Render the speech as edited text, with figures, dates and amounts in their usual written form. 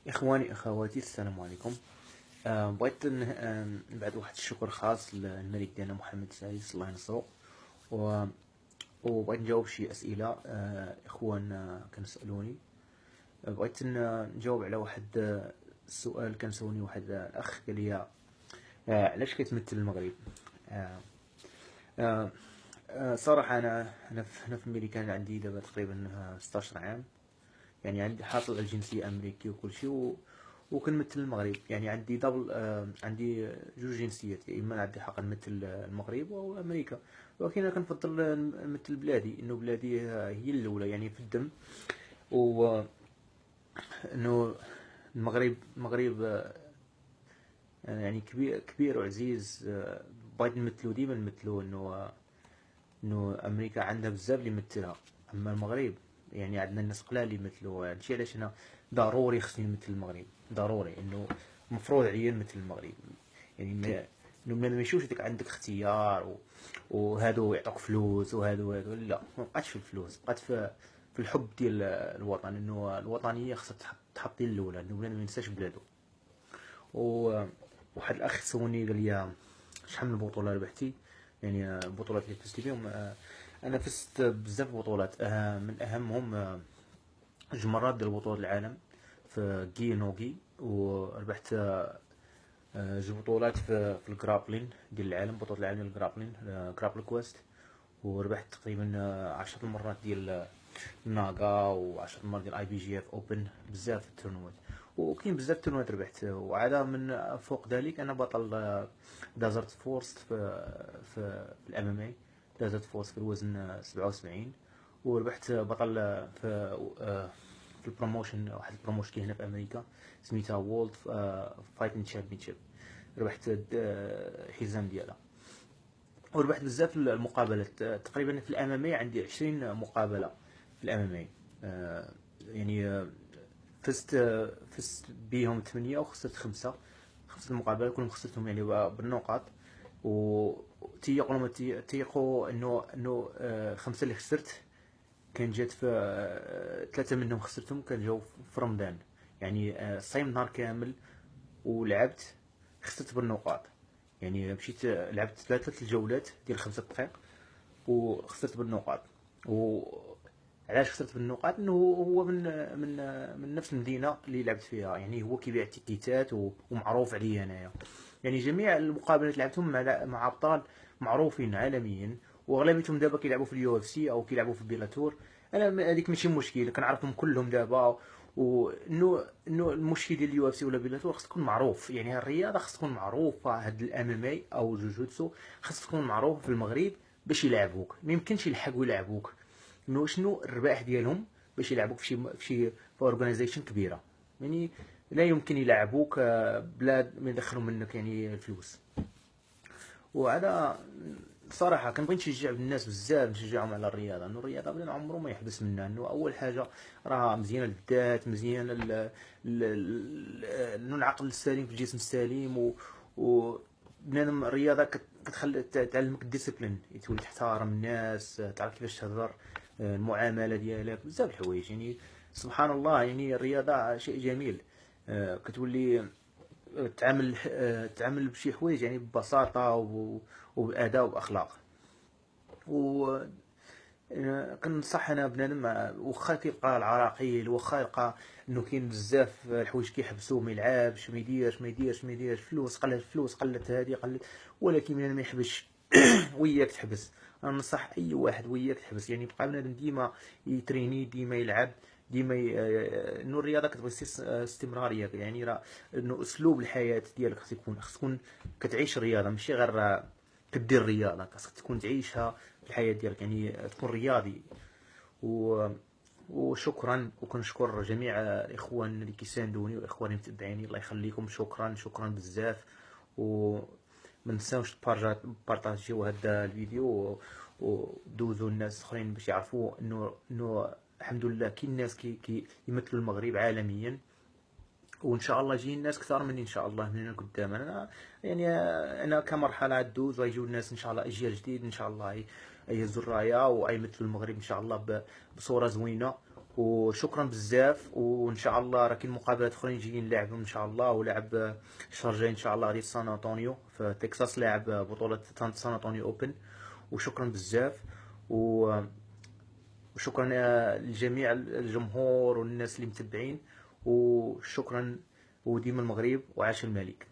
إخواني أخواتي، السلام عليكم. بغيت نبعث واحد الشكر خاص للملك ديالنا محمد السادس الله ينصرو. و- وبغيت نجاوب شي أسئلة إخوان كانوا سألوني. بغيت نجاوب على واحد السؤال كان سولني واحد الأخ، قال لي علاش كتمثل المغرب. آه، آه، صراحة أنا في أمريكا عندي دابا تقريبا 16 عام. يعني عندي حاصل على الجنسية أمريكي وكل شيء وكنمثل المغرب. يعني عندي دبل، عندي جوج جنسيات، يا إما عندي حق نمثل المغرب أو أمريكا. ولكن أنا كنفضل نمثل بلادي، إنه بلادي هي الأولى يعني في الدم. و إنه المغرب يعني كبير كبير وعزيز. بغيت نمثلو ديما نمثلو، إنه أمريكا عندها بزاف اللي يمثلها، أما المغرب يعني عندنا الناس قلال اللي يمثلوا. هادشي علاش أنا ضروري خصني نمثل المغرب، ضروري إنه مفروض عليا نمثل المغرب. يعني إنه ما يشوفش ديك عندك اختيار وهادو يعطوك فلوس وهادو لا، ما بقاتش في الفلوس، بقات في الحب ديال الوطن. إنه الوطنية خصها تحط ديال الأولى، إنه بنادم ما ينساش بلادو. وواحد الأخ سولني قال لي شحال من بطولة ربحتي، يعني البطولات اللي فزت بهم. انا فزت بزاف بطولات، من اهمهم جوج مرات ديال بطولة العالم في جي نوغي. وربحت جوج بطولات في الجرابلين ديال العالم، بطولة العالم ديال الجرابلين، جرابل كويست. وربحت تقريبا 10 مرات ديال ناغا، و10 مرات ديال اي بي جي اف اوبن، بزاف التورنوات. وكاين بزاف التورنوات ربحت. وعلى من فوق ذلك انا بطل دازرت فورس في الام ام اي، دازرت فورس في الوزن 77. وربحت بطل في البروموشن، واحد البروموشن كاين هنا في امريكا سميتها وولد فايتنج تشامبيونشيب. ربحت الحزام ديالها. وربحت بزاف المقابلات، تقريبا في الام ام اي عندي 20 مقابله في الام ام اي. يعني فزت بيهم 8 وخسرت 5. خمسة المقابلات كلهم خسرتهم يعني بالنقاط. و تيقوا لما تيقوا انه 5 اللي خسرت كان جات في 3 منهم خسرتهم كان جاو في رمضان. يعني صايم نهار كامل ولعبت، خسرت بالنقاط. يعني مشيت لعبت 3 الجولات ديال 5 دقائق وخسرت بالنقاط. و علاش خسرت بالنقاط؟ انه هو من نفس المدينه اللي لعبت فيها، يعني هو كيبيع التيكيتات ومعروف عليا انايا. يعني جميع المقابلات اللي لعبتهم مع ابطال معروفين عالميا، واغلبيتهم دابا كيلعبوا في اليو اف سي او كيلعبوا في بيلاتور. انا هذيك ماشي مشكل، كنعرفهم كلهم دابا. وانه المشكل ديال اليو اف سي ولا بيلاتور خص تكون معروف. يعني الرياضه خص تكون معروفه، هاد الام ام اي او جوجوتسو خص تكون معروفه في المغرب باش يلعبوك. ما يمكنش يلحقوا يلعبوك، انه شنو الربح ديالهم باش يلعبوك في اورجانيزيشن كبيره. يعني لا يمكن يلعبوك بلا ما يدخلوا منك يعني الفلوس. وهذا صراحه كنبغي نشجع الناس بزاف، نشجعهم على الرياضه، انه الرياضه بلا عمره ما يحبس منها. انه اول حاجه راه مزيانه للذات، مزيانه انه العقل السليم في الجسم السليم. و بنادم الرياضه كتخلي تعلمك الديسيبلين، تولي تحترم الناس، تعرف كيفاش تهضر، المعامله ديالك، بزاف الحوايج. يعني سبحان الله، يعني الرياضه شيء جميل. كتولي تعامل بشي حوايج يعني ببساطه وباداء وباخلاق. و كنصح انا بنادم واخا كيلقى العراقيل، واخا يلقى انه كاين بزاف الحوايج كيحبسوه، ما يلعبش، ما يديرش فلوس قلت هذه قلت، ولكن بنادم ما يحبسش. وياك تحبس. انا ننصح اي واحد وياك تحبس، يعني يبقى بنادم ديما يتريني، ديما يلعب، ديما انه الرياضه كتبغي استمراريه. يعني راه انه اسلوب الحياه ديالك خص تكون كتعيش الرياضه، ماشي غير كدير الرياضه، خاصك تكون تعيشها في الحياه ديالك، يعني تكون رياضي. و وشكرا، وكنشكر جميع الاخوان اللي كيساندوني والاخوان اللي متبعيني، الله يخليكم. شكرا شكرا بزاف. و ما نساوش بارطاجيو هذا الفيديو ودوزوا الناس اخرين باش يعرفوا انه الحمد لله كاين ناس كي يمثلوا المغرب عالميا. وان شاء الله يجي الناس كثار مني ان شاء الله من هنا قدام. انا يعني انا كمرحله دوز، ويجيو الناس ان شاء الله، اجيال جديد ان شاء الله يهزوا الرايه ويمثلوا المغرب ان شاء الله بصوره زوينه. وشكرا بزاف، وان شاء الله راه كاين مقابلات اخرين جايين نلعبهم ان شاء الله. ولعب الشهر الجاي ان شاء الله غادي في سان انطونيو في تكساس، لاعب بطولة سان انطونيو اوبن. وشكرا بزاف، وشكرا لجميع الجمهور والناس اللي متبعين، وشكرا. وديما المغرب وعاش الملك.